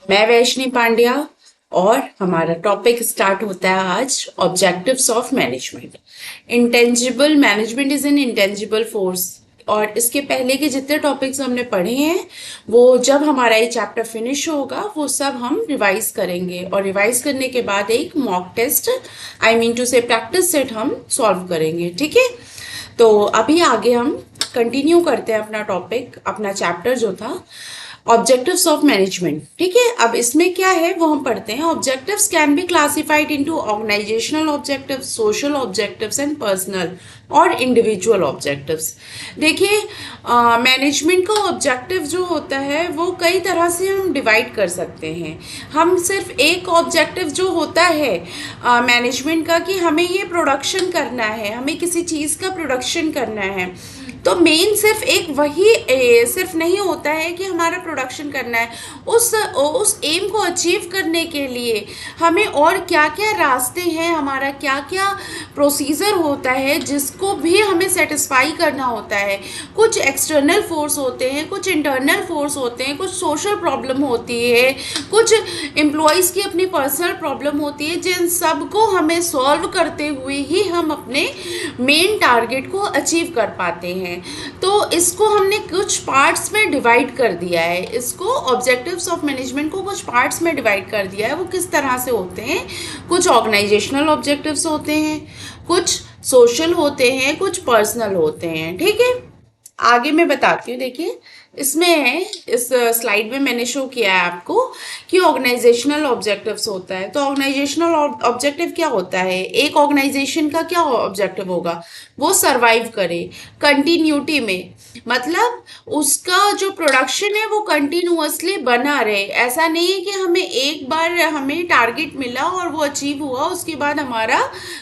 मैं वैष्णी पांड्या और हमारा टॉपिक स्टार्ट होता है आज objectives of management. Intangible management is an intangible force. और इसके पहले के जितने टॉपिक्स हमने पढ़े हैं वो जब हमारा ये चैप्टर फिनिश होगा वो सब हम रिवाइज करेंगे, और रिवाइज करने के बाद एक mock test, I mean two से प्रैक्टिस सेट हम सॉल्व करेंगे। ठीक है, तो अभी आगे हम कंटिन्यू करते हैं अपना टॉपिक, अपना चैप्टर जो था ऑब्जेक्टिव्स ऑफ मैनेजमेंट। ठीक है, अब इसमें क्या है वो हम पढ़ते हैं। Objectives can be classified into organizational objectives, social objectives and personal और इंडिविजुअल ऑब्जेक्टिव्स। देखिए, मैनेजमेंट का ऑब्जेक्टिव जो होता है वो कई तरह से हम डिवाइड कर सकते हैं। हम सिर्फ एक ऑब्जेक्टिव जो होता है मैनेजमेंट का कि हमें ये प्रोडक्शन करना है, हमें किसी चीज़ का प्रोडक्शन करना है, तो मेन सिर्फ एक वही सिर्फ नहीं होता है कि हमारा प्रोडक्शन करना है। उस एम को अचीव करने के लिए हमें और क्या क्या रास्ते हैं, हमारा क्या क्या प्रोसीजर होता है जिसको भी हमें सेटिस्फाई करना होता है। कुछ एक्सटर्नल फोर्स होते हैं, कुछ इंटरनल फोर्स होते हैं, कुछ सोशल प्रॉब्लम होती है, कुछ एम्प्लॉयज़ की अपनी पर्सनल प्रॉब्लम होती है, जिन सब को हमें सॉल्व करते हुए ही हम अपने मेन टारगेट को अचीव कर पाते हैं। तो इसको हमने कुछ पार्ट्स में डिवाइड कर दिया है, इसको ऑब्जेक्टिव्स ऑफ मैनेजमेंट को कुछ पार्ट्स में डिवाइड कर दिया है। वो किस तरह से होते हैं, कुछ ऑर्गेनाइजेशनल ऑब्जेक्टिव्स होते हैं, कुछ सोशल होते हैं, कुछ पर्सनल होते हैं। ठीक है, आगे मैं बताती हूँ। देखिए, इसमें इस स्लाइड में मैंने शो किया है आपको कि ऑर्गेनाइजेशनल ऑब्जेक्टिव्स होता है। तो ऑर्गेनाइजेशनल ऑब्जेक्टिव क्या होता है, एक ऑर्गेनाइजेशन का क्या ऑब्जेक्टिव होगा, वो सरवाइव करे कंटिन्यूटी में, मतलब उसका जो प्रोडक्शन है वो कंटिन्यूअसली बना रहे। ऐसा नहीं है कि हमें एक बार हमें टारगेट मिला और वो अचीव हुआ उसके बाद हमारा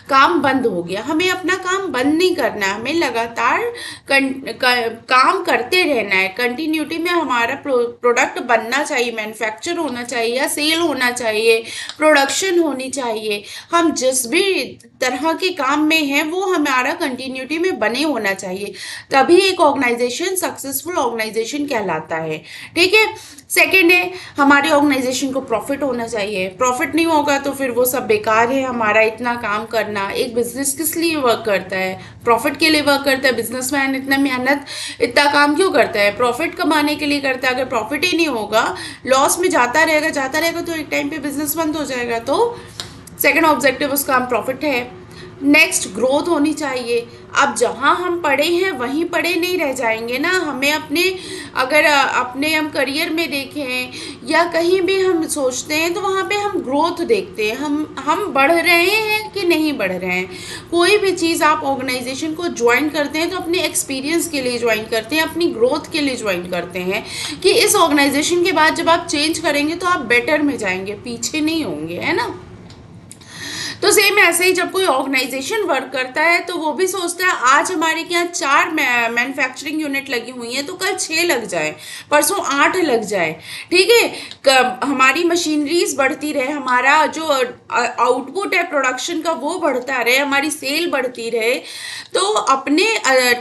काम बंद हो गया। हमें अपना काम बंद नहीं करना है, हमें लगातार काम करते रहना है। कंटिन्यूटी में हमारा प्रोडक्ट बनना चाहिए, मैन्युफैक्चर होना चाहिए या सेल होना चाहिए, प्रोडक्शन होनी चाहिए। हम जिस भी तरह के काम में हैं वो हमारा कंटिन्यूटी में बने होना चाहिए, तभी एक ऑर्गेनाइजेशन सक्सेसफुल ऑर्गेनाइजेशन कहलाता है। ठीक है, सेकेंड है हमारे ऑर्गेनाइजेशन को प्रॉफिट होना चाहिए। प्रॉफिट नहीं होगा तो फिर वो सब बेकार है, हमारा इतना काम करना। एक बिजनेस किस लिए वर्क करता है, प्रॉफिट के लिए वर्क करता है। बिजनेसमैन इतना मेहनत इतना काम क्यों करता है, प्रॉफिट कमाने के लिए करता है। अगर प्रॉफिट ही नहीं होगा, लॉस में जाता रहेगा तो एक टाइम पे बिजनेस बंद हो जाएगा। तो सेकेंड ऑब्जेक्टिव उसका हम प्रॉफिट है। नेक्स्ट, ग्रोथ होनी चाहिए। अब जहाँ हम पढ़े हैं वहीं पढ़े नहीं रह जाएंगे ना, हमें अपने अगर अपने हम करियर में देखें या कहीं भी हम सोचते हैं तो वहाँ पे हम ग्रोथ देखते हैं, हम बढ़ रहे हैं कि नहीं बढ़ रहे हैं। कोई भी चीज़ आप ऑर्गेनाइजेशन को ज्वाइन करते हैं तो अपने एक्सपीरियंस के लिए ज्वाइन करते हैं, अपनी ग्रोथ के लिए ज्वाइन करते हैं कि इस ऑर्गेनाइजेशन के बाद जब आप चेंज करेंगे तो आप बेटर में जाएंगे, पीछे नहीं होंगे, है ना। तो सेम ऐसे ही जब कोई ऑर्गेनाइजेशन वर्क करता है तो वो भी सोचता है आज हमारे के यहाँ 4 मैन्युफैक्चरिंग यूनिट लगी हुई हैं तो कल 6 लग जाए, परसों 8 लग जाए। ठीक है, हमारी मशीनरीज बढ़ती रहे, हमारा जो आउटपुट है प्रोडक्शन का वो बढ़ता रहे, हमारी सेल बढ़ती रहे। तो अपने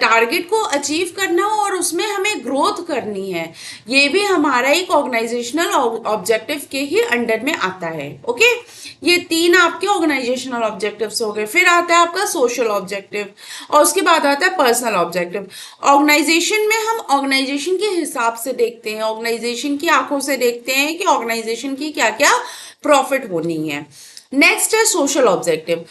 टारगेट को अचीव करना और उसमें हमें ग्रोथ करनी है, ये भी हमारा एक ऑर्गेनाइजेशनल ऑब्जेक्टिव के ही अंडर में आता है। ओके, ये 3 आपके ऑर्गेनाइजेशनल ऑब्जेक्टिव्स हो गए। फिर आता है आपका सोशल ऑब्जेक्टिव और उसके बाद आता है पर्सनल ऑब्जेक्टिव। ऑर्गेनाइजेशन में हम ऑर्गेनाइजेशन के हिसाब से देखते हैं, ऑर्गेनाइजेशन की आंखों से देखते हैं कि ऑर्गेनाइजेशन की क्या क्या प्रॉफिट होनी है। नेक्स्ट है social objective,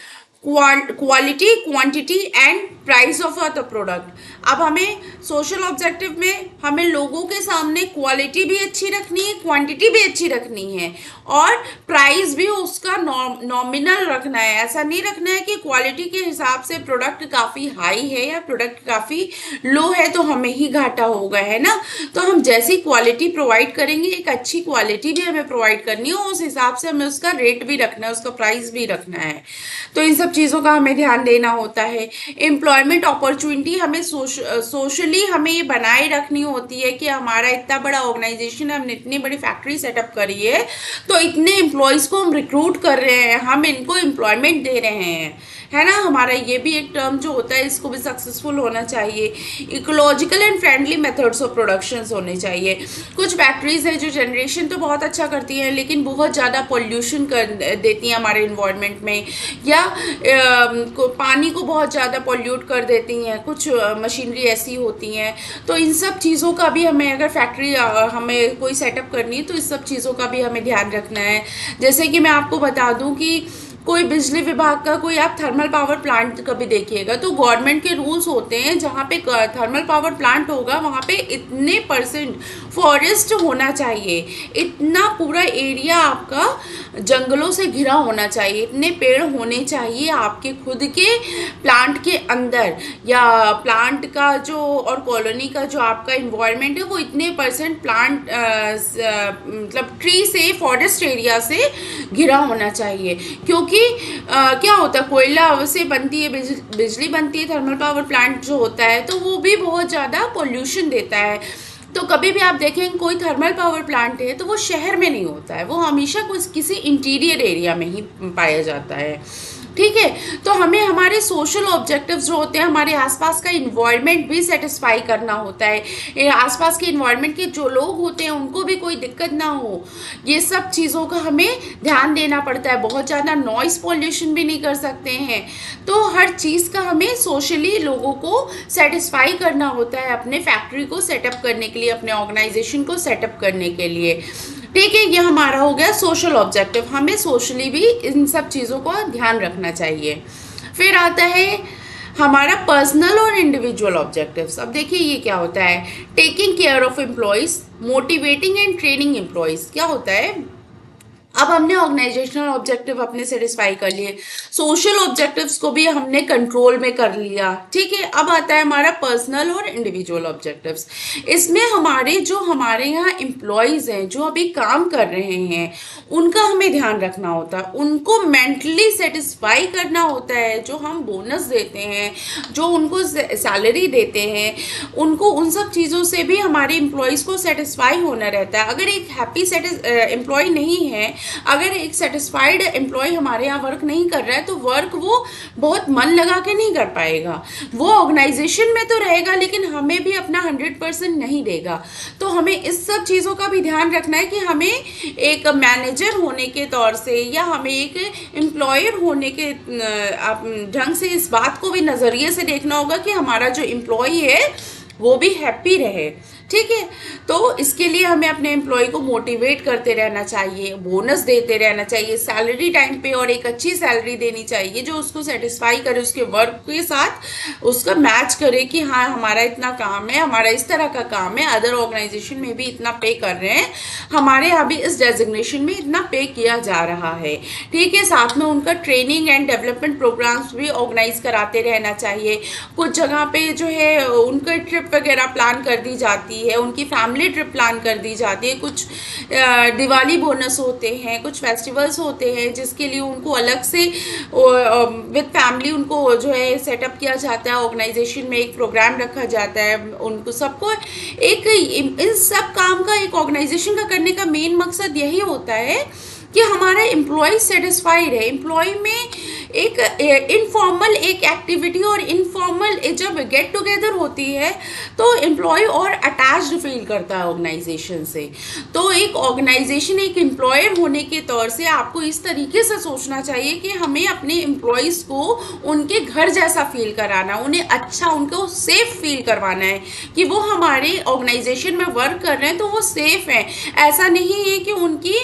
quality, quantity and price of the product. अब हमें सोशल ऑब्जेक्टिव में हमें लोगों के सामने क्वालिटी भी अच्छी रखनी है, क्वांटिटी भी अच्छी रखनी है और प्राइस भी उसका नॉमिनल रखना है। ऐसा नहीं रखना है कि क्वालिटी के हिसाब से प्रोडक्ट काफ़ी हाई है या प्रोडक्ट काफ़ी लो है तो हमें ही घाटा होगा, है ना। तो हम जैसी क्वालिटी प्रोवाइड करेंगे, एक अच्छी क्वालिटी भी हमें प्रोवाइड करनी है, उस हिसाब से हमें उसका रेट भी रखना है, उसका प्राइस भी रखना है। तो इन सब चीज़ों का हमें ध्यान देना होता है। एम्प्लॉयमेंट अपॉर्चुनिटी हमें सोशली हमें ये बनाए रखनी होती है कि हमारा इतना बड़ा ऑर्गेनाइजेशन है, हमने इतनी बड़ी फैक्ट्री सेटअप करी है तो इतने एम्प्लॉयज़ को हम रिक्रूट कर रहे हैं, हम इनको एम्प्लॉयमेंट दे रहे हैं, है ना, हमारा ये भी एक टर्म जो होता है, इसको भी सक्सेसफुल होना चाहिए। Ecological and friendly methods of production होने चाहिए। कुछ फैक्ट्रीज है जो जनरेशन तो बहुत अच्छा करती हैं लेकिन बहुत ज़्यादा पोल्यूशन कर देती हैं हमारे इन्वायरमेंट में, या पानी को बहुत ज़्यादा पोल्यूट कर देती हैं। कुछ मशीनरी ऐसी होती हैं। तो इन सब चीज़ों का भी हमें, अगर फैक्ट्री हमें कोई सेटअप करनी है तो इस सब चीज़ों का भी हमें ध्यान रखना है। जैसे कि मैं आपको बता दूं कि कोई बिजली विभाग का कोई आप थर्मल पावर प्लांट कभी देखिएगा तो गवर्नमेंट के रूल्स होते हैं, जहाँ पे थर्मल पावर प्लांट होगा वहाँ पे इतने परसेंट फॉरेस्ट होना चाहिए, इतना पूरा एरिया आपका जंगलों से घिरा होना चाहिए, इतने पेड़ होने चाहिए आपके खुद के प्लांट के अंदर, या प्लांट का जो और कॉलोनी का जो आपका इन्वायरमेंट है वो इतने परसेंट प्लांट मतलब ट्री से, फॉरेस्ट एरिया से घिरा होना चाहिए। क्योंकि क्या होता है, कोयला से बनती है बिजली बनती है, थर्मल पावर प्लांट जो होता है तो वो भी बहुत ज़्यादा पोल्यूशन देता है। तो कभी भी आप देखें कोई थर्मल पावर प्लांट है तो वो शहर में नहीं होता है, वो हमेशा कुछ किसी इंटीरियर एरिया में ही पाया जाता है। ठीक है, तो हमें हमारे सोशल ऑब्जेक्टिव्स जो होते हैं, हमारे आसपास का इन्वायरमेंट भी सेटिस्फाई करना होता है। आसपास के इन्वायरमेंट के जो लोग होते हैं उनको भी कोई दिक्कत ना हो, ये सब चीज़ों का हमें ध्यान देना पड़ता है। बहुत ज़्यादा नॉइस पॉल्यूशन भी नहीं कर सकते हैं। तो हर चीज़ का हमें सोशली लोगों को सेटिस्फाई करना होता है अपने फैक्ट्री को सेटअप करने के लिए, अपने ऑर्गेनाइजेशन को सेटअप करने के लिए। ठीक है, ये हमारा हो गया सोशल ऑब्जेक्टिव। हमें सोशली भी इन सब चीज़ों का ध्यान रखना चाहिए। फिर आता है हमारा पर्सनल और इंडिविजुअल ऑब्जेक्टिव्स। अब देखिए ये क्या होता है, taking care of employees, motivating and training employees. क्या होता है, अब हमने ऑर्गेनाइजेशनल ऑब्जेक्टिव अपने सेटिस्फाई कर लिए, सोशल ऑब्जेक्टिव्स को भी हमने कंट्रोल में कर लिया। ठीक है, अब आता है हमारा पर्सनल और इंडिविजुअल ऑब्जेक्टिव्स। इसमें हमारे यहाँ एम्प्लॉयज़ हैं जो अभी काम कर रहे हैं, उनका हमें ध्यान रखना होता है, उनको मेंटली सेटिस्फाई करना होता है। जो हम बोनस देते हैं, जो उनको सैलरी देते हैं, उनको उन सब चीज़ों से भी हमारे एम्प्लॉयज़ को सेटिस्फाई होना रहता है। अगर एक हैप्पी एम्प्लॉय नहीं है, अगर एक सेटिस्फाइड एम्प्लॉय हमारे यहाँ वर्क नहीं कर रहा है तो वर्क वो बहुत मन लगा के नहीं कर पाएगा। वो ऑर्गेनाइजेशन में तो रहेगा लेकिन हमें भी अपना 100% नहीं देगा। तो हमें इस सब चीज़ों का भी ध्यान रखना है कि हमें एक मैनेजर होने के तौर से या हमें एक एम्प्लॉयर होने के ढंग से इस बात को भी नज़रिए से देखना होगा कि हमारा जो एम्प्लॉय है वो भी हैप्पी रहे। ठीक है, तो इसके लिए हमें अपने एम्प्लॉय को मोटिवेट करते रहना चाहिए, बोनस देते रहना चाहिए सैलरी टाइम पे, और एक अच्छी सैलरी देनी चाहिए जो उसको सेटिस्फाई करे, उसके वर्क के साथ उसका मैच करे कि हाँ हमारा इतना काम है, हमारा इस तरह का काम है, अदर ऑर्गेनाइजेशन में भी इतना पे कर रहे हैं, हमारे यहाँ भी इस डेजिग्नेशन में इतना पे किया जा रहा है। ठीक है, साथ में उनका ट्रेनिंग एंड डेवलपमेंट प्रोग्राम्स भी ऑर्गेनाइज कराते रहना चाहिए। कुछ जगह पे जो है उनका ट्रिप वगैरह प्लान कर दी जाती है, उनकी फैमिली ट्रिप प्लान कर दी जाती है। कुछ दिवाली बोनस होते हैं, कुछ फेस्टिवल्स होते हैं जिसके लिए उनको अलग से विद फैमिली उनको जो है सेटअप किया जाता है, ऑर्गेनाइजेशन में एक प्रोग्राम रखा जाता है। उनको सबको एक इन सब काम का, एक ऑर्गेनाइजेशन का करने का मेन मकसद यही होता है कि हमारा एम्प्लॉय सेटिस्फाइड है। एम्प्लॉय में एक इनफॉर्मल एक एक्टिविटी और इनफॉर्मल जब गेट टुगेदर होती है तो एम्प्लॉय और अटैच्ड फील करता है ऑर्गेनाइजेशन से। तो एक ऑर्गेनाइजेशन, एक एम्प्लॉयर होने के तौर से आपको इस तरीके से सोचना चाहिए कि हमें अपने एम्प्लॉयज़ को उनके घर जैसा फील कराना, उन्हें अच्छा, उनको सेफ फील करवाना है कि वो हमारे ऑर्गेनाइजेशन में वर्क कर रहे हैं तो वो सेफ हैं। ऐसा नहीं है कि उनकी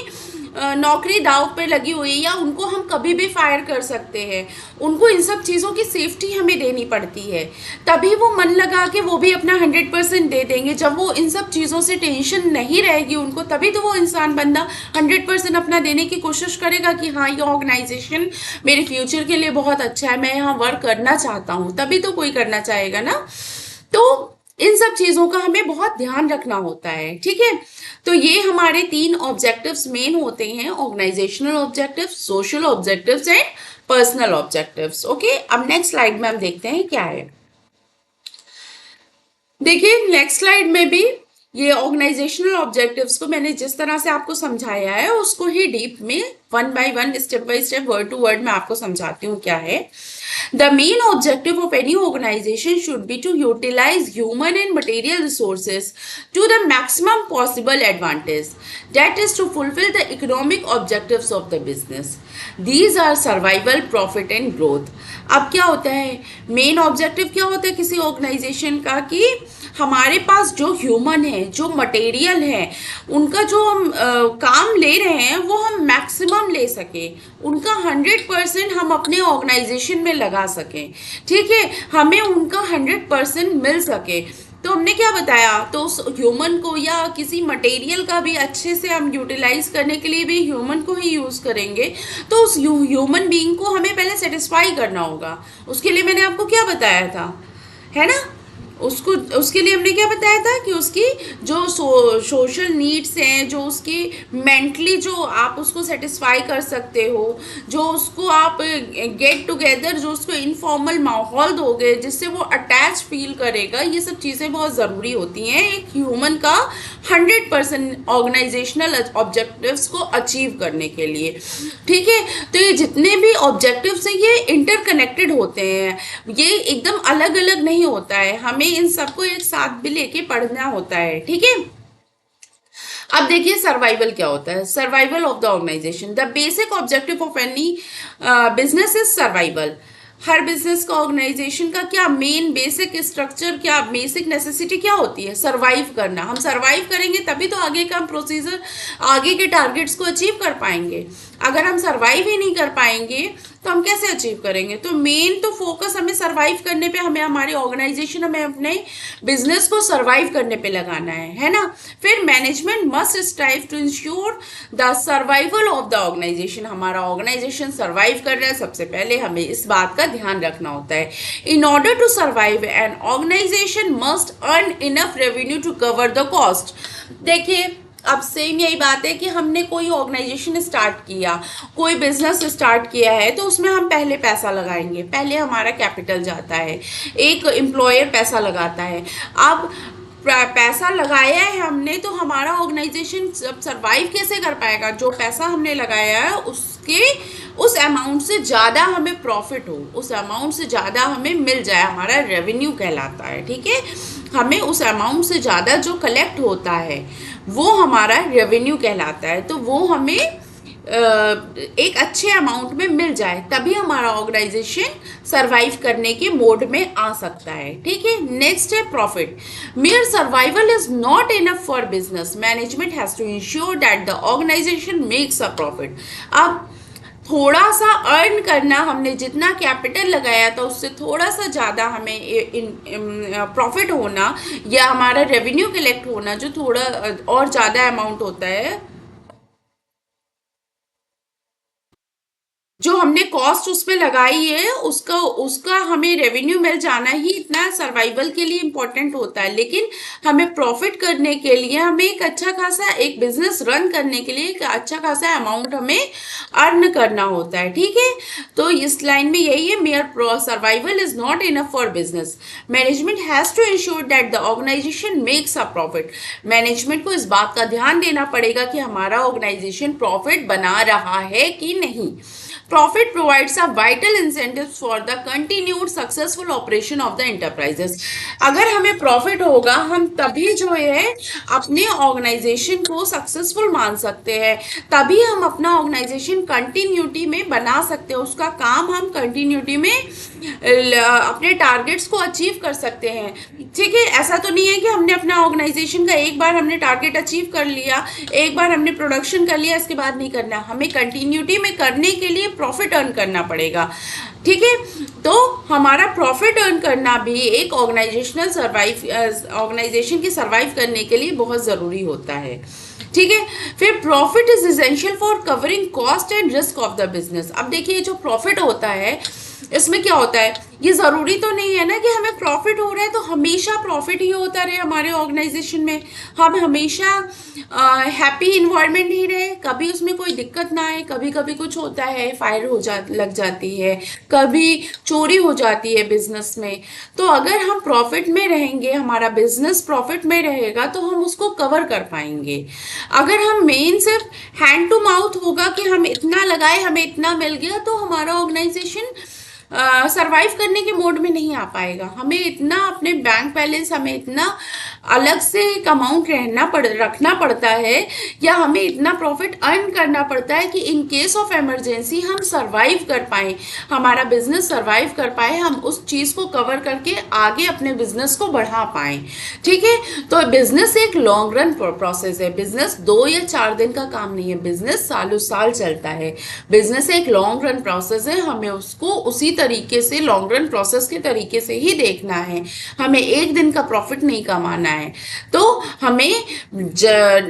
नौकरी दाव पे लगी हुई है या उनको हम कभी भी फायर कर सकते हैं। उनको इन सब चीज़ों की सेफ्टी हमें देनी पड़ती है, तभी वो मन लगा के वो भी अपना 100% दे देंगे। जब वो इन सब चीज़ों से टेंशन नहीं रहेगी उनको, तभी तो वो इंसान बंदा 100% अपना देने की कोशिश करेगा कि हाँ ये ऑर्गेनाइजेशन मेरे फ्यूचर के लिए बहुत अच्छा है, मैं यहाँ वर्क करना चाहता हूँ, तभी तो कोई करना चाहेगा ना। तो इन सब चीज़ों का हमें बहुत ध्यान रखना होता है। ठीक है, तो ये हमारे 3 ऑब्जेक्टिव्स मेन होते हैं, organizational objectives, social objectives and personal objectives. Okay, अब नेक्स्ट स्लाइड में हम देखते हैं क्या है। देखिए नेक्स्ट स्लाइड में भी ये ऑर्गेनाइजेशनल ऑब्जेक्टिव्स को मैंने जिस तरह से आपको समझाया है उसको ही डीप में one by step word to word मैं आपको समझाती हूँ क्या है. The main objective of any organization should be to utilize human and material resources to the maximum possible advantage. That is to fulfill the economic objectives of the business. These are survival, profit and growth. अब क्या होता है, main objective क्या होता है किसी organisation का कि हमारे पास जो ह्यूमन है, जो मटेरियल है, उनका जो हम काम ले रहे हैं वो हम मैक्सिमम ले सके, उनका 100% हम अपने ऑर्गेनाइजेशन में लगा सकें. ठीक है, हमें उनका 100% मिल सके. तो हमने क्या बताया, तो उस ह्यूमन को या किसी मटेरियल का भी अच्छे से हम यूटिलाइज करने के लिए भी ह्यूमन को ही यूज़ करेंगे. तो उस ह्यूमन बीइंग को हमें पहले सेटिस्फाई करना होगा. उसके लिए मैंने आपको क्या बताया था, है ना, उसके लिए हमने क्या बताया था कि उसकी जो सोशल नीड्स हैं, जो उसकी मेंटली जो आप उसको सेटिस्फाई कर सकते हो, जो उसको आप गेट टुगेदर, जो उसको इनफॉर्मल माहौल दोगे जिससे वो अटैच फील करेगा, ये सब चीज़ें बहुत ज़रूरी होती हैं एक ह्यूमन का 100% ऑर्गेनाइजेशनल ऑब्जेक्टिव्स को अचीव करने के लिए. ठीक है, तो ये जितने भी ऑब्जेक्टिव्स हैं ये इंटरकनेक्टेड होते हैं, ये एकदम अलग अलग नहीं होता है, हमें इन सबको एक साथ भी लेके पढ़ना होता है. ठीक है, अब देखिए सर्वाइवल क्या होता है. Survival of the organization. The basic objective of any business is survival. हर बिजनेस का, ऑर्गेनाइजेशन का क्या मेन बेसिक स्ट्रक्चर, क्या बेसिक नेसेसिटी क्या होती है, सर्वाइव करना. हम सर्वाइव करेंगे तभी तो आगे का प्रोसीजर, आगे के टारगेट्स को अचीव कर पाएंगे. अगर हम सर्वाइव ही नहीं कर पाएंगे तो हम कैसे अचीव करेंगे. तो मेन तो फोकस हमें सर्वाइव करने पे, हमें हमारी ऑर्गेनाइजेशन, हमें अपने बिजनेस को सर्वाइव करने पे लगाना है ना. फिर management must strive to ensure the survival of the organization. हमारा ऑर्गेनाइजेशन सर्वाइव कर रहा है, सबसे पहले हमें इस बात का ध्यान रखना होता है. In order to survive an organization must earn enough revenue to cover the cost. देखिए अब सेम यही बात है कि हमने कोई ऑर्गेनाइजेशन स्टार्ट किया, कोई बिजनेस स्टार्ट किया है, तो उसमें हम पहले पैसा लगाएंगे, पहले हमारा कैपिटल जाता है, एक एम्प्लॉयर पैसा लगाता है. अब पैसा लगाया है हमने, तो हमारा ऑर्गेनाइजेशन सर्वाइव कैसे कर पाएगा. जो पैसा हमने लगाया है उसके उस अमाउंट से ज़्यादा हमें प्रॉफिट हो, उस अमाउंट से ज़्यादा हमें मिल जाए, हमारा रेवेन्यू कहलाता है. ठीक है, हमें उस अमाउंट से ज़्यादा जो कलेक्ट होता है वो हमारा रेवेन्यू कहलाता है. तो वो हमें एक अच्छे अमाउंट में मिल जाए, तभी हमारा ऑर्गेनाइजेशन सरवाइव करने के मोड में आ सकता है. ठीक है, नेक्स्ट है profit. Mere survival is not enough for business. Management has to ensure that the organization makes a profit. अब थोड़ा सा अर्न करना, हमने जितना कैपिटल लगाया था उससे थोड़ा सा ज़्यादा हमें प्रॉफिट होना या हमारा रेवेन्यू कलेक्ट होना, जो थोड़ा और ज़्यादा अमाउंट होता है, जो हमने कॉस्ट उस पर लगाई है उसका उसका हमें रेवेन्यू मिल जाना ही इतना सर्वाइवल के लिए इम्पोर्टेंट होता है. लेकिन हमें प्रॉफिट करने के लिए, हमें एक अच्छा खासा एक बिजनेस रन करने के लिए एक अच्छा खासा अमाउंट हमें अर्न करना होता है. ठीक है, तो इस लाइन में यही है, mere survival is not enough for business. Management has to ensure that the organization makes a profit. Management को इस बात का ध्यान देना पड़ेगा कि हमारा ऑर्गेनाइजेशन प्रॉफिट बना रहा है कि नहीं. Profit provides a vital incentive for the continued successful operation of the enterprises. अगर हमें प्रॉफिट होगा, हम तभी जो है अपने ऑर्गेनाइजेशन को सक्सेसफुल मान सकते हैं, तभी हम अपना ऑर्गेनाइजेशन कंटिन्यूटी में बना सकते हैं, उसका काम हम कंटिन्यूटी में अपने टारगेट्स को अचीव कर सकते हैं. ठीक है, ऐसा तो नहीं है कि हमने अपना ऑर्गेनाइजेशन का एक बार हमने टारगेट अचीव कर लिया, एक बार हमने प्रोडक्शन कर लिया, इसके बाद नहीं करना. हमें कंटिन्यूटी में करने के लिए प्रॉफिट अर्न करना पड़ेगा. ठीक है, तो हमारा प्रॉफिट अर्न करना भी एक ऑर्गेनाइजेशन की सर्वाइव करने के लिए बहुत ज़रूरी होता है. ठीक है, फिर profit is essential for covering cost and risk of the business. अब देखिए जो प्रॉफिट होता है इसमें क्या होता है, ये ज़रूरी तो नहीं है ना कि हमें प्रॉफिट हो रहा है तो हमेशा प्रॉफिट ही होता रहे हमारे ऑर्गेनाइजेशन में, हम हमेशा हैप्पी इन्वायरमेंट ही रहे, कभी उसमें कोई दिक्कत ना आए। कभी कभी कुछ होता है, फायर लग जाती है, कभी चोरी हो जाती है बिजनेस में। तो अगर हम प्रॉफिट में रहेंगे, हमारा बिजनेस प्रॉफिट में रहेगा, तो हम उसको कवर कर पाएंगे। अगर हम मेन सिर्फ हैंड टू माउथ होगा कि हम इतना लगाए हमें इतना मिल गया, तो हमारा ऑर्गेनाइजेशन सरवाइव करने के मोड में नहीं आ पाएगा। हमें इतना अपने बैंक बैलेंस, हमें इतना अलग से एक अमाउंट रखना पड़ता है, या हमें इतना प्रॉफिट अर्न करना पड़ता है कि इन केस ऑफ इमरजेंसी हम सरवाइव कर पाए, हमारा बिजनेस सरवाइव कर पाए, हम उस चीज़ को कवर करके आगे अपने बिजनेस को बढ़ा पाए। ठीक है, तो बिजनेस एक लॉन्ग रन प्रोसेस है। बिजनेस 2 या 4 दिन का काम नहीं है, बिजनेस सालों साल चलता है। बिजनेस एक लॉन्ग रन प्रोसेस है, हमें उसको उसी तरीके से लॉन्ग रन प्रोसेस के तरीके से ही देखना है। हमें एक दिन का प्रॉफिट नहीं कमाना है, तो हमें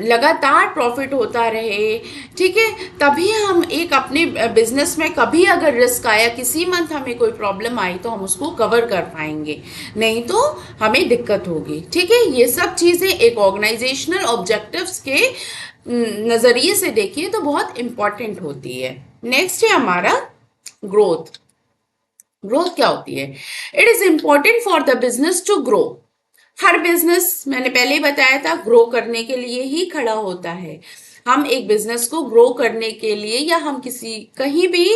लगातार प्रॉफिट होता रहे। ठीक है, तभी हम एक अपने बिजनेस में कभी अगर रिस्क आया, किसी मंथ हमें कोई प्रॉब्लम आई, तो हम उसको कवर कर पाएंगे, नहीं तो हमें दिक्कत होगी। ठीक है, ये सब चीज़ें एक ऑर्गेनाइजेशनल ऑब्जेक्टिव्स के नज़रिए से देखिए तो बहुत इंपॉर्टेंट होती है। नेक्स्ट है हमारा ग्रोथ। ग्रोथ क्या होती है? It is important for the business to grow. हर बिजनेस, मैंने पहले ही बताया था, ग्रो करने के लिए ही खड़ा होता है। हम एक बिजनेस को ग्रो करने के लिए, या हम किसी कहीं भी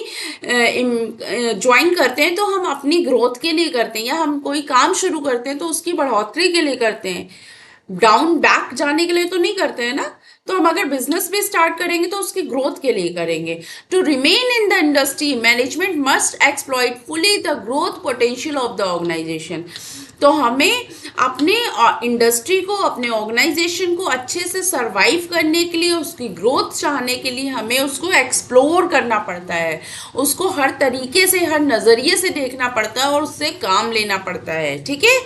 ज्वाइन करते हैं तो हम अपनी ग्रोथ के लिए करते हैं, या हम कोई काम शुरू करते हैं तो उसकी बढ़ोतरी के लिए करते हैं, डाउन बैक जाने के लिए तो नहीं करते हैं ना। तो हम अगर बिजनेस भी स्टार्ट करेंगे तो उसकी ग्रोथ के लिए करेंगे। To remain in the industry, management must exploit fully the growth potential of the organization. तो हमें अपने इंडस्ट्री को, अपने ऑर्गेनाइजेशन को अच्छे से सरवाइव करने के लिए, उसकी ग्रोथ चाहने के लिए हमें उसको एक्सप्लोर करना पड़ता है, उसको हर तरीके से, हर नज़रिए से देखना पड़ता है और उससे काम लेना पड़ता है। ठीक है,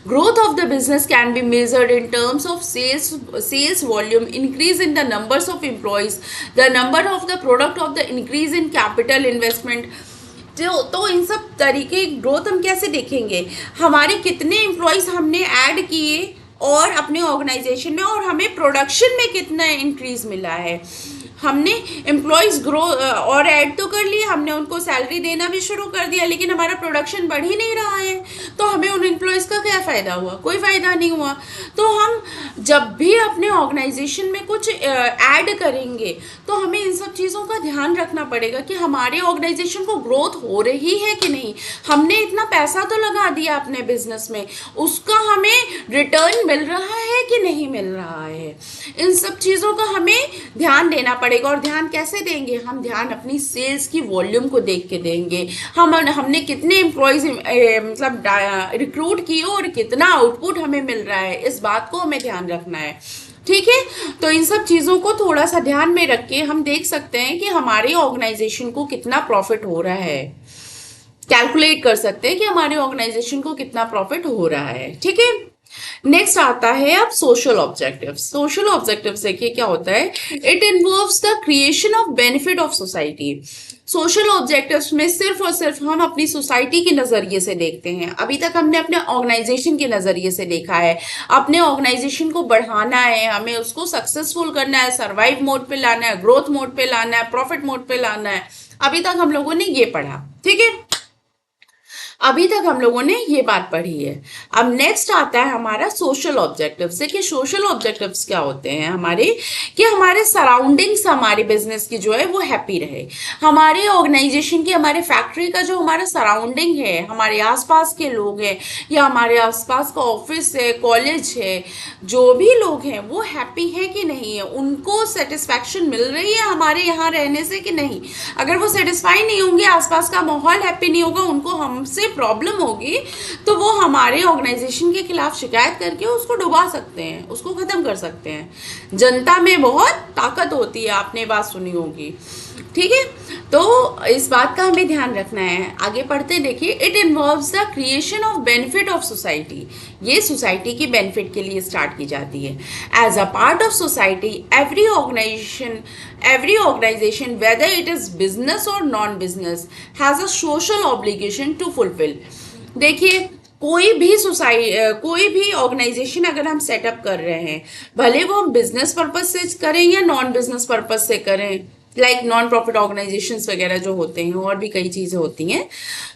growth of the business can be measured in terms of sales volume, increase in the numbers of employees, the number of the product of the increase in capital investment. तो इन सब तरीके ग्रोथ हम कैसे देखेंगे? हमारे कितने एम्प्लॉयज़ हमने ऐड किए और अपने ऑर्गेनाइजेशन में, और हमें प्रोडक्शन में कितना इंक्रीज मिला है। हमने एम्प्लॉयज़ ग्रो और ऐड तो कर लिए, हमने उनको सैलरी देना भी शुरू कर दिया, लेकिन हमारा प्रोडक्शन बढ़ ही नहीं रहा है, तो हमें उन एम्प्लॉयज़ का क्या फ़ायदा हुआ? कोई फ़ायदा नहीं हुआ। तो हम जब भी अपने ऑर्गेनाइजेशन में कुछ ऐड करेंगे, तो हमें इन सब चीज़ों का ध्यान रखना पड़ेगा कि हमारे ऑर्गेनाइजेशन को ग्रोथ हो रही है कि नहीं। हमने इतना पैसा तो लगा दिया अपने बिजनेस में, उसका हमें रिटर्न मिल रहा है कि नहीं मिल रहा है। इन सब चीज़ों का हमें ध्यान देना पड़ेगा। और ध्यान कैसे देंगे? हम ध्यान अपनी सेल्स की वॉल्यूम को देख के देंगे। हमने कितने एम्प्लॉयज मतलब रिक्रूट किए और कितना आउटपुट हमें मिल रहा है, इस बात को हमें ध्यान रखना है। ठीक है, तो इन सब चीज़ों को थोड़ा सा ध्यान में रख के हम देख सकते हैं कि हमारे ऑर्गेनाइजेशन को कितना प्रॉफिट हो रहा है, कैलकुलेट कर सकते हैं कि हमारे ऑर्गेनाइजेशन को कितना प्रॉफिट हो रहा है। ठीक है, नेक्स्ट आता है अब सोशल ऑब्जेक्टिव्स। सोशल ऑब्जेक्टिव्स देखिए क्या होता है। It involves the creation of benefit of society. Social objectives में सिर्फ और सिर्फ हम अपनी सोसाइटी के नज़रिए से देखते हैं। अभी तक हमने अपने ऑर्गेनाइजेशन के नज़रिए से देखा है, अपने ऑर्गेनाइजेशन को बढ़ाना है, हमें उसको सक्सेसफुल करना है, सर्वाइव मोड पे लाना है, ग्रोथ मोड पे लाना है, प्रॉफिट मोड पे लाना है। अभी तक हम लोगों ने ये पढ़ा। ठीक है, अभी तक हम लोगों ने ये बात पढ़ी है। अब नेक्स्ट आता है हमारा सोशल ऑब्जेक्टिव्स। देखिए सोशल ऑब्जेक्टिव्स क्या होते हैं हमारे, कि हमारे सराउंडिंग्स, हमारे बिजनेस की जो है वो हैप्पी रहे, हमारे ऑर्गेनाइजेशन की, हमारे फैक्ट्री का जो हमारा सराउंडिंग है, हमारे आसपास के लोग हैं, या हमारे आसपास का ऑफिस है, कॉलेज है, जो भी लोग हैं वो हैप्पी हैं कि नहीं है, उनको सेटिस्फैक्शन मिल रही है हमारे यहाँ रहने से कि नहीं। अगर वो सेटिस्फाई नहीं होंगे, आसपास का माहौल हैप्पी नहीं होगा, उनको हमसे प्रॉब्लम होगी, तो वो हमारे ऑर्गेनाइजेशन के खिलाफ शिकायत करके उसको डुबा सकते हैं, उसको खत्म कर सकते हैं। जनता में बहुत ताकत होती है, आपने बात सुनी होगी। ठीक है, तो इस बात का हमें ध्यान रखना है। आगे पढ़ते देखिए। It involves the creation of benefit of society. ये सोसाइटी की बेनिफिट के लिए स्टार्ट की जाती है। As a part of society every organization whether it is business or non business has a social obligation to fulfill। देखिए, कोई भी ऑर्गेनाइजेशन अगर हम सेटअप कर रहे हैं, भले वो हम बिजनेस पर्पज से करें या नॉन बिजनेस पर्पज से करें, लाइक नॉन प्रॉफिट ऑर्गेनाइजेशंस वगैरह जो होते हैं, और भी कई चीजें होती हैं,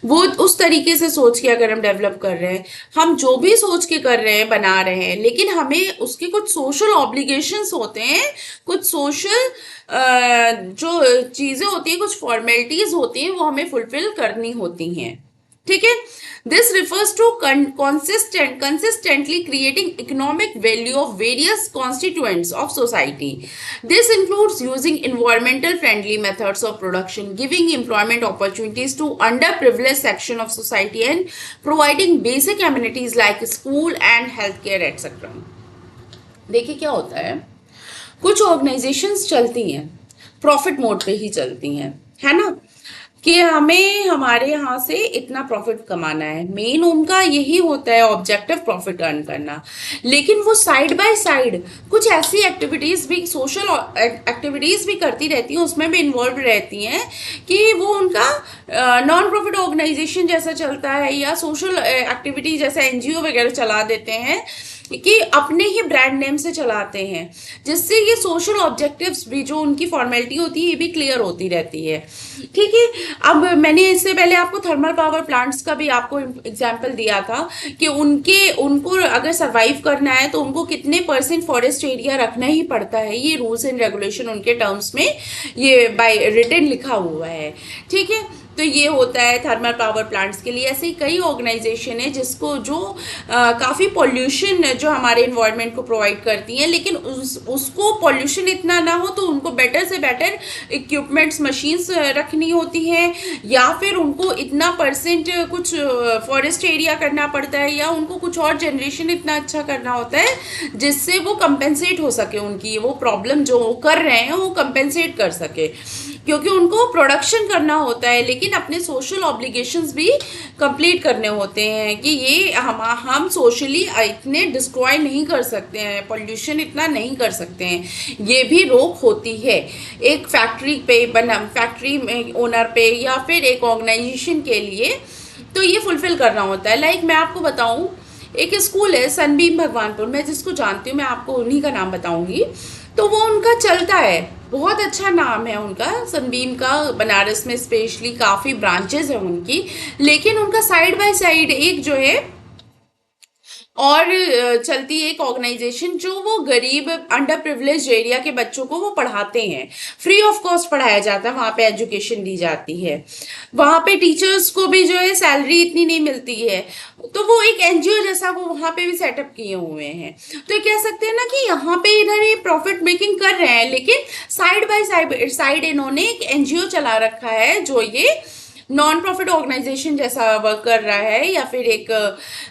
वो उस तरीके से सोच के अगर हम डेवलप कर रहे हैं, हम जो भी सोच के कर रहे हैं, बना रहे हैं, लेकिन हमें उसके कुछ सोशल ऑब्लिगेशंस होते हैं, कुछ सोशल जो चीजें होती हैं, कुछ फॉर्मेलिटीज होती हैं, वो हमें फुलफिल करनी होती हैं। ठीक है। This refers to consistently creating economic value of various constituents of society. This includes using environmental friendly methods of production, giving employment opportunities to underprivileged section of society, and providing basic amenities like school and healthcare etc. देखिए क्या होता है, कुछ organisations चलती हैं, profit mode पे ही चलती हैं, है ना, कि हमें हमारे यहाँ से इतना प्रॉफिट कमाना है, मेन उनका यही होता है ऑब्जेक्टिव, प्रॉफिट अर्न करना। लेकिन वो साइड बाय साइड कुछ ऐसी एक्टिविटीज भी, सोशल एक्टिविटीज भी करती रहती हैं, उसमें भी इन्वॉल्व रहती हैं, कि वो उनका नॉन प्रॉफिट ऑर्गेनाइजेशन जैसा चलता है, या सोशल एक्टिविटी जैसा एनजीओ वगैरह चला देते हैं, कि अपने ही ब्रांड नेम से चलाते हैं, जिससे ये सोशल ऑब्जेक्टिव्स भी, जो उनकी फॉर्मेलिटी होती है, ये भी क्लियर होती रहती है। ठीक है। अब मैंने इससे पहले आपको थर्मल पावर प्लांट्स का भी आपको एग्जांपल दिया था, कि उनको अगर सरवाइव करना है तो उनको कितने % फॉरेस्ट एरिया रखना ही पड़ता है, ये रूल्स एंड रेगुलेशन उनके टर्म्स में ये बाय रिटन लिखा हुआ है। ठीक है। तो ये होता है थर्मल पावर प्लांट्स के लिए। ऐसे ही कई ऑर्गेनाइजेशन है जिसको जो काफ़ी पॉल्यूशन जो हमारे इन्वायरमेंट को प्रोवाइड करती हैं, लेकिन उसको पॉल्यूशन इतना ना हो तो उनको बेटर से बेटर इक्विपमेंट्स, मशीन्स रखनी होती हैं, या फिर उनको इतना % कुछ फॉरेस्ट एरिया करना पड़ता है, या उनको कुछ और जनरेशन इतना अच्छा करना होता है जिससे वो कंपेंसेट हो सके, उनकी वो प्रॉब्लम जो कर रहे हैं वो कंपेंसेट कर सके, क्योंकि उनको प्रोडक्शन करना होता है, लेकिन अपने सोशल ऑब्लिगेशंस भी कंप्लीट करने होते हैं, कि ये हम सोशली इतने डिस्ट्रॉय नहीं कर सकते हैं, पोल्यूशन इतना नहीं कर सकते हैं, ये भी रोक होती है एक फैक्ट्री पे, फैक्ट्री ओनर पे, या फिर एक ऑर्गेनाइजेशन के लिए, तो ये फुलफिल करना होता है। लाइक मैं आपको बताऊं, एक स्कूल है सनबीम भगवानपुर, मैं जिसको जानती हूँ, मैं आपको उन्हीं का नाम बताऊंगी, तो वो उनका चलता है, बहुत अच्छा नाम है उनका सनबीम का, बनारस में स्पेशली काफ़ी ब्रांचेज हैं उनकी, लेकिन उनका साइड बाय साइड एक जो है और चलती है एक ऑर्गेनाइजेशन, जो वो गरीब अंडर प्रिविलेज एरिया के बच्चों को वो पढ़ाते हैं, फ्री ऑफ कॉस्ट पढ़ाया जाता है, वहाँ पे एजुकेशन दी जाती है, वहाँ पे टीचर्स को भी जो है सैलरी इतनी नहीं मिलती है, तो वो एक एनजीओ जैसा वो वहाँ पे भी सेटअप किए हुए हैं। तो कह सकते हैं ना कि यहाँ पे इधर ये प्रॉफिट मेकिंग कर रहे हैं, लेकिन साइड बाय साइड इन्होंने एक एनजीओ चला रखा है जो ये नॉन प्रॉफिट ऑर्गेनाइजेशन जैसा वर्क कर रहा है, या फिर एक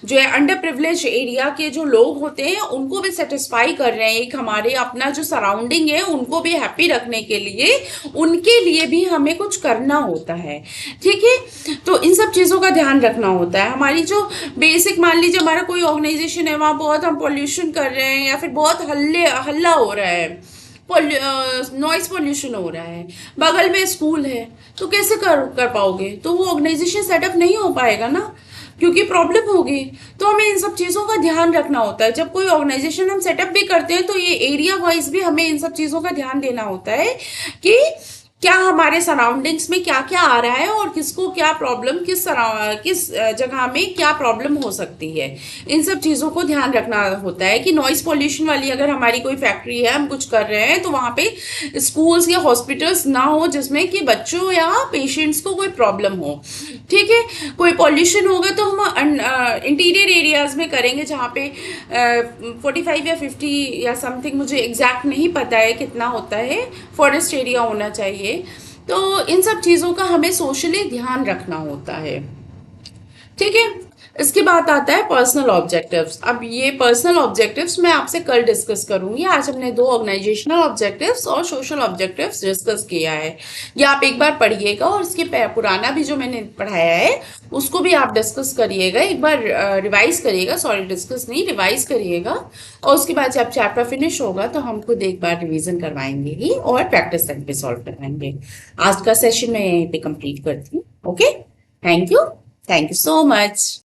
जो है अंडर प्रिविलेज एरिया के जो लोग होते हैं उनको भी सेटिस्फाई कर रहे हैं, एक हमारे अपना जो सराउंडिंग है उनको भी हैप्पी रखने के लिए, उनके लिए भी हमें कुछ करना होता है। ठीक है। तो इन सब चीज़ों का ध्यान रखना होता है। हमारी जो बेसिक, मान लीजिए हमारा कोई ऑर्गेनाइजेशन है, वहाँ बहुत हम पॉल्यूशन कर रहे हैं, या फिर बहुत हल्ला हो रहा है, नॉइस पोल्यूशन हो रहा है, बगल में स्कूल है, तो कैसे कर पाओगे, तो वो ऑर्गेनाइजेशन सेटअप नहीं हो पाएगा ना, क्योंकि प्रॉब्लम होगी। तो हमें इन सब चीज़ों का ध्यान रखना होता है। जब कोई ऑर्गेनाइजेशन हम सेटअप भी करते हैं तो ये एरिया वाइज भी हमें इन सब चीज़ों का ध्यान देना होता है, कि क्या हमारे सराउंडिंग्स में क्या क्या आ रहा है, और किसको क्या प्रॉब्लम, किस जगह में क्या प्रॉब्लम हो सकती है, इन सब चीज़ों को ध्यान रखना होता है। कि नॉइस पोल्यूशन वाली अगर हमारी कोई फैक्ट्री है, हम कुछ कर रहे हैं, तो वहाँ पे स्कूल्स या हॉस्पिटल्स ना हो जिसमें कि बच्चों या पेशेंट्स को कोई प्रॉब्लम हो। ठीक है। कोई पॉल्यूशन होगा तो हम इंटीरियर एरियाज में करेंगे, जहाँ पे 45 या 50 या समथिंग, मुझे एग्जैक्ट नहीं पता है कितना होता है, फॉरेस्ट एरिया होना चाहिए। तो इन सब चीज़ों का हमें सोशली ध्यान रखना होता है। ठीक है। इसके बाद आता है पर्सनल ऑब्जेक्टिव्स। अब ये पर्सनल ऑब्जेक्टिव्स मैं आपसे कल डिस्कस करूंगी। आज हमने 2 ऑर्गेनाइजेशनल ऑब्जेक्टिव्स और सोशल ऑब्जेक्टिव्स डिस्कस किया है। ये आप एक बार पढ़िएगा, और इसके पुराना भी जो मैंने पढ़ाया है उसको भी आप डिस्कस करिएगा, एक बार रिवाइज करिएगा, सॉरी डिस्कस नहीं, रिवाइज करिएगा। और उसके बाद जब चैप्टर फिनिश होगा तो हम खुद एक बार रिविजन करवाएंगे ही, और प्रैक्टिस सेट पे सॉल्व करवाएंगे। आज का सेशन मैं यहीं पे कंप्लीट करती हूँ। Okay, thank you so much.